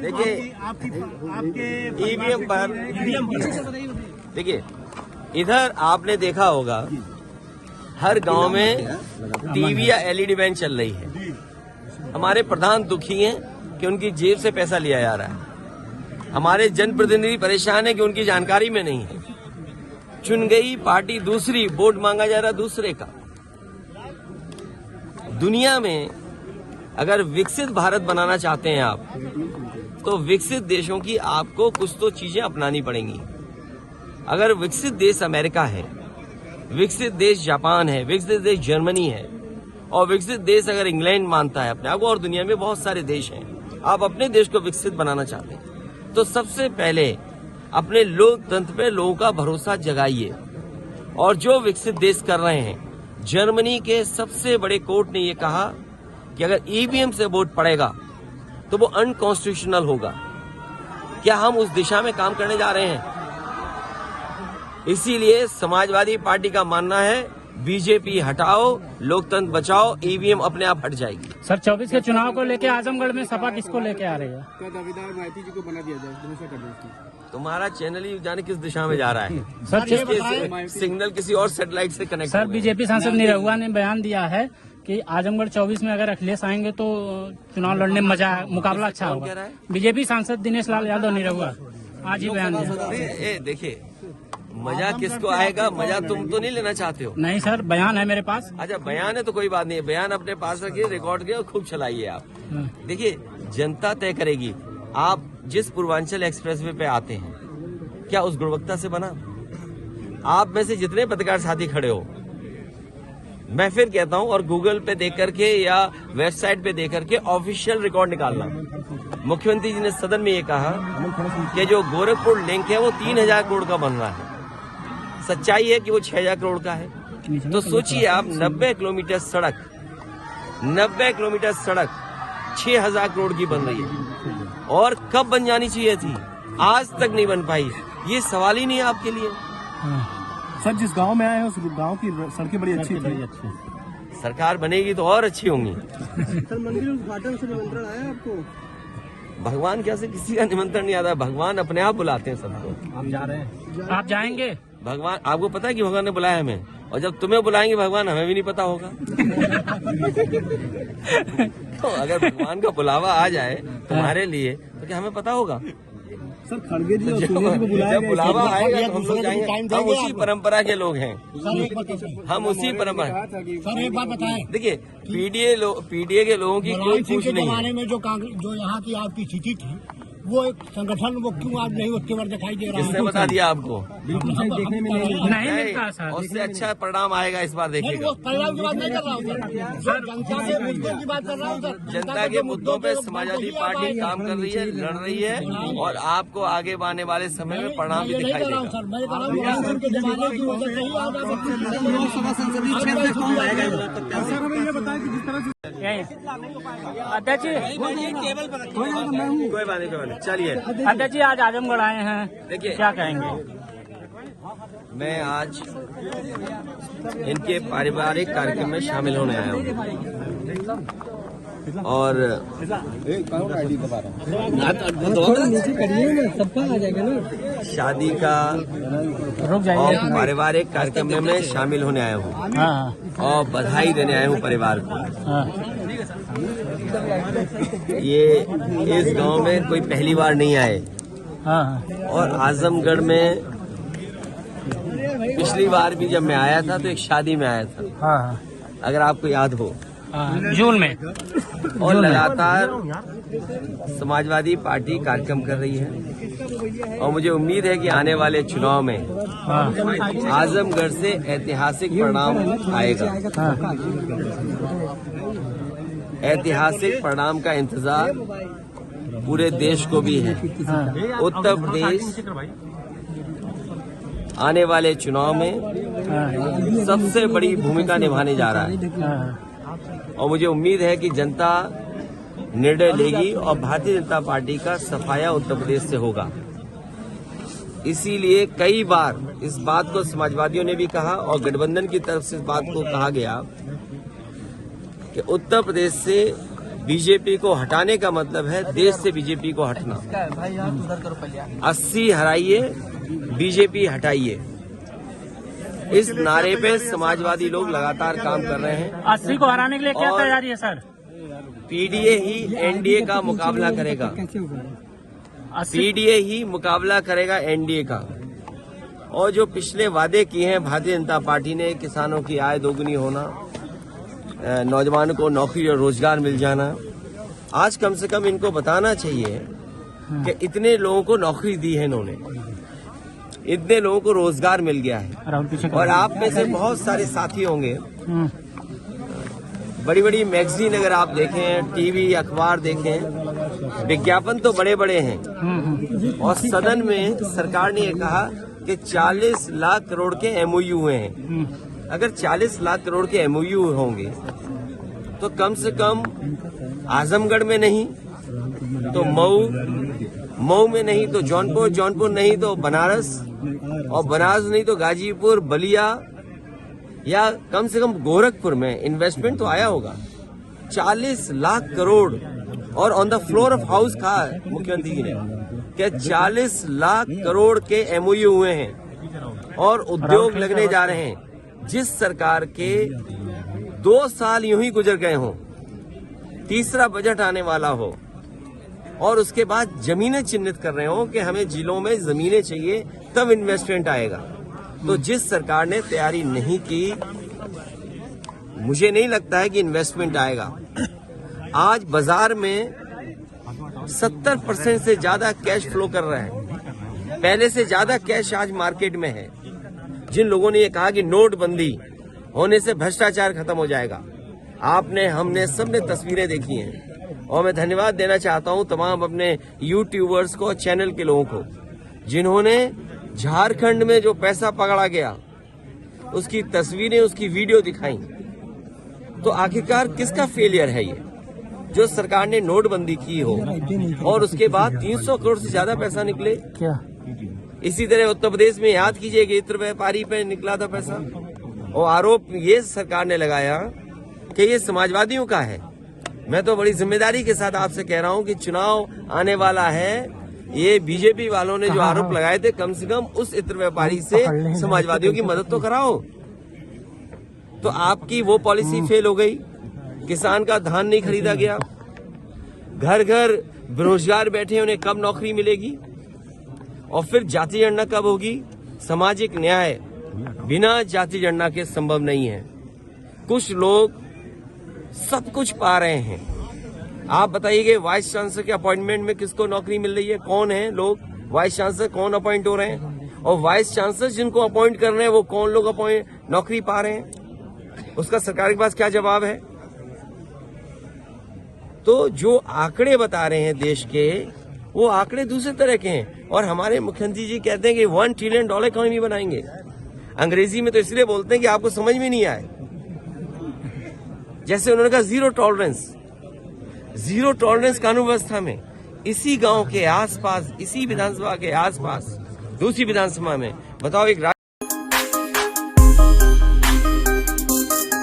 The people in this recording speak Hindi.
देखिए आपके ईवीएम पर देखिए, इधर आपने देखा होगा हर गांव में टीवी या एलईडी वैन चल रही है। हमारे प्रधान दुखी हैं कि उनकी जेब से पैसा लिया जा रहा है। हमारे जनप्रतिनिधि परेशान है कि उनकी जानकारी में नहीं है। चुन गई पार्टी दूसरी, वोट मांगा जा रहा दूसरे का। दुनिया में अगर विकसित भारत बनाना चाहते हैं आप, तो विकसित देशों की आपको कुछ तो चीजें अपनानी पड़ेंगी। अगर विकसित देश अमेरिका है, विकसित देश जापान है, विकसित देश जर्मनी है और विकसित देश अगर इंग्लैंड मानता है अपने आप को, और दुनिया में बहुत सारे देश हैं, आप अपने देश को विकसित बनाना चाहते हैं तो सबसे पहले अपने लोकतंत्र पे लोगों का भरोसा जगाइए। और जो विकसित देश कर रहे हैं, जर्मनी के सबसे बड़े कोर्ट ने यह कहा कि अगर ईवीएम से वोट पड़ेगा तो वो अनकॉन्स्टिट्यूशनल होगा। क्या हम उस दिशा में काम करने जा रहे हैं? इसीलिए समाजवादी पार्टी का मानना है बीजेपी हटाओ, लोकतंत्र बचाओ, ईवीएम अपने आप हट जाएगी। सर 24 के चुनाव को लेकर आजमगढ़ में सपा किसको लेके आ रही है? दावेदार माइती जी को बना दिया जाए। तुम्हारा चैनल ही जाने किस दिशा में जा रहा है। सर सिग्नल किसी और सैटेलाइट से कनेक्ट। सर बीजेपी सांसद निरहुआ ने बयान दिया है कि आजमगढ़ 24 में अगर अखिलेश आएंगे तो चुनाव लड़ने में मुकाबला अच्छा होगा। बीजेपी सांसद दिनेश लाल यादव निरहुआ आज ही बयान दिया। देखिए, मजा किसको आएगा? मजा तुम तो नहीं लेना चाहते हो। नहीं सर, बयान है मेरे पास। अच्छा, बयान है तो कोई बात नहीं है, बयान अपने पास रखिए, रिकॉर्ड किए और खूब चलाइए आप। देखिए, जनता तय करेगी। आप जिस पूर्वांचल एक्सप्रेसवे पे आते हैं, क्या उस गुणवत्ता से बना? आप में से जितने पत्रकार साथी खड़े हो, मैं फिर कहता हूं, और गूगल पे देख करके या वेबसाइट पे देख करके ऑफिशियल रिकॉर्ड निकालना। मुख्यमंत्री जी ने सदन में ये कहा कि जो गोरखपुर लिंक है वो 3000 करोड़ का बन रहा है। सच्चाई है कि वो 6000 करोड़ का है। तो सोचिए आप, 90 किलोमीटर सड़क 6000 करोड़ की बन रही है, और कब बन जानी चाहिए थी, आज तक नहीं बन पाई। ये सवाल ही नहीं है आपके लिए। सर जिस गांव में आए हैं उस गांव की सड़कें बड़ी अच्छी थी। सरकार बनेगी तो और अच्छी होंगी। सर मंदिर उद्घाटन से निमंत्रण आया आपको? भगवान क्या से किसी का निमंत्रण नहीं आता, भगवान अपने आप बुलाते हैं सबको। आप जा रहे हैं? आप जाएंगे? भगवान, आपको पता है कि भगवान ने बुलाया हमें, और जब तुम्हें बुलाएंगे भगवान, हमें भी नहीं पता होगा। तो अगर भगवान का बुलावा आ जाए तुम्हारे लिए तो क्या हमें पता होगा? सर खड़गे जी जब बुलावा आएगा तो हम लोग जाएंगे। हम उसी परंपरा के लोग हैं, हम उसी परंपरा। सर एक बात बताएं, देखिए, पीडीए के लोगों की कोई पूछ नहीं है। जमाने में जो यहाँ की आपकी स्थिति थी, वो एक संगठन वो क्यों आज नहीं उसके बार दिखाई दे रहा है? किसने बता दिया आपको? देखने में नहीं मिलता सर। उससे अच्छा परिणाम आएगा इस बार, देखिएगा। परिणाम की बात नहीं कर रहा हूँ सर, जनता के मुद्दों की बात कर रहा हूँ सर। जनता के मुद्दों पे समाजवादी पार्टी काम कर रही है, लड़ रही है, और आपको आगे आने वाले समय में परिणाम भी दिखाई देगा। सर मैं कह रहा हूँ के जमाने की वजह से ही आज सर हमें ये बताएं कि जिस तरह से अध्यक्ष जी, कोई बात नहीं, चलिए। अध्यक्ष जी आज आजमगढ़ आए हैं, देखिए क्या कहेंगे? मैं आज इनके पारिवारिक कार्यक्रम में शामिल होने आया हूँ, और शादी का और पारिवारिक कार्यक्रम में मैं शामिल होने आया हूँ और बधाई देने आया हूँ परिवार को। ये इस गांव में कोई पहली बार नहीं आए, और आजमगढ़ में पिछली बार भी जब मैं आया था तो एक शादी में आया था, अगर आपको याद हो, जून में। और लगातार समाजवादी पार्टी कार्यक्रम कर रही है, और मुझे उम्मीद है कि आने वाले चुनाव में आजमगढ़ से ऐतिहासिक परिणाम आएगा। ऐतिहासिक परिणाम का इंतजार पूरे देश को भी है। उत्तर प्रदेश आने वाले चुनाव में सबसे बड़ी भूमिका निभाने जा रहा है, और मुझे उम्मीद है कि जनता निर्णय लेगी और भारतीय जनता पार्टी का सफाया उत्तर प्रदेश से होगा। इसीलिए कई बार इस बात को समाजवादियों ने भी कहा और गठबंधन की तरफ से इस बात को कहा गया कि उत्तर प्रदेश से बीजेपी को हटाने का मतलब है देश से बीजेपी को हटना। 80 हराइए, बीजेपी हटाइए, इस नारे पे समाजवादी लोग लगातार काम कर रहे हैं। 80 को हराने के लिए क्या तैयारी है सर? पीडीए ही एनडीए का मुकाबला करेगा, पीडीए ही मुकाबला करेगा एनडीए का। और जो पिछले वादे किए हैं भारतीय जनता पार्टी ने, किसानों की आय दोगुनी होना, नौजवानों को नौकरी और रोजगार मिल जाना, आज कम से कम इनको बताना चाहिए कि इतने लोगों को नौकरी दी है इन्होंने, इतने लोगों को रोजगार मिल गया है। और आप में से बहुत सारे साथी होंगे, बड़ी बड़ी मैगजीन अगर आप देखें, टीवी अखबार देखें, विज्ञापन तो बड़े बड़े हैं। और सदन में सरकार ने ये कहा कि 40 लाख करोड़ के एमओयू हुए हैं। अगर 40 लाख करोड़ के एमओयू होंगे तो कम से कम आजमगढ़ में नहीं तो मऊ में नहीं तो जौनपुर नहीं तो बनारस, और बनारस नहीं तो गाजीपुर, बलिया, या कम से कम गोरखपुर में इन्वेस्टमेंट तो आया होगा। 40 लाख करोड़। और on the floor of house कहा मुख्यमंत्री जी ने कि 40 लाख करोड़ के एमओयू हुए हैं और उद्योग लगने जा रहे हैं। जिस सरकार के 2 साल यूं ही गुजर गए हों, तीसरा बजट आने वाला हो और उसके बाद जमीनें चिन्हित कर रहे हो कि हमें जिलों में जमीनें चाहिए तब इन्वेस्टमेंट आएगा, तो जिस सरकार ने तैयारी नहीं की, मुझे नहीं लगता है कि इन्वेस्टमेंट आएगा। आज बाजार में 70% से ज्यादा कैश फ्लो कर रहा है, पहले से ज्यादा कैश आज मार्केट में है। जिन लोगों ने ये कहा कि नोटबंदी होने से भ्रष्टाचार खत्म हो जाएगा, आपने, हमने, सबने तस्वीरें देखी हैं। और मैं धन्यवाद देना चाहता हूं तमाम अपने यूट्यूबर्स को, चैनल के लोगों को, जिन्होंने झारखंड में जो पैसा पकड़ा गया उसकी तस्वीरें, उसकी वीडियो दिखाई। तो आखिरकार किसका फेलियर है ये? जो सरकार ने नोटबंदी की हो और उसके बाद 300 करोड़ से ज्यादा पैसा निकले। क्या इसी तरह उत्तर प्रदेश में याद कीजिए कि इत्र व्यापारी पे निकला था पैसा, और आरोप ये सरकार ने लगाया कि ये समाजवादियों का है। मैं तो बड़ी जिम्मेदारी के साथ आपसे कह रहा हूं कि चुनाव आने वाला है, ये बीजेपी वालों ने जो आरोप लगाए थे, कम से कम उस इत्र व्यापारी से समाजवादियों की मदद तो कराओ। तो आपकी वो पॉलिसी फेल हो गई, किसान का धान नहीं खरीदा गया, घर घर बेरोजगार बैठे, उन्हें कब नौकरी मिलेगी, और फिर जाति गणना कब होगी? सामाजिक न्याय बिना जाति गणना के संभव नहीं है। कुछ लोग सब कुछ पा रहे हैं। आप बताइए वाइस चांसलर के अपॉइंटमेंट में किसको नौकरी मिल रही है? कौन है लोग वाइस चांसलर, कौन अपॉइंट हो रहे हैं? और वाइस चांसलर जिनको अपॉइंट कर रहे हैं वो कौन लोग नौकरी पा रहे हैं? उसका सरकार के पास क्या जवाब है? तो जो आंकड़े बता रहे हैं देश के, वो आंकड़े दूसरे तरह के हैं। और हमारे मुख्यमंत्री जी कहते हैं कि $1 ट्रिलियन इकोनॉमी बनाएंगे। अंग्रेजी में तो इसलिए बोलते हैं कि आपको समझ में नहीं आए। जैसे उन्होंने कहा जीरो टॉलरेंस कानून व्यवस्था में, इसी गांव के आसपास, इसी विधानसभा के आसपास, दूसरी विधानसभा में, बताओ एक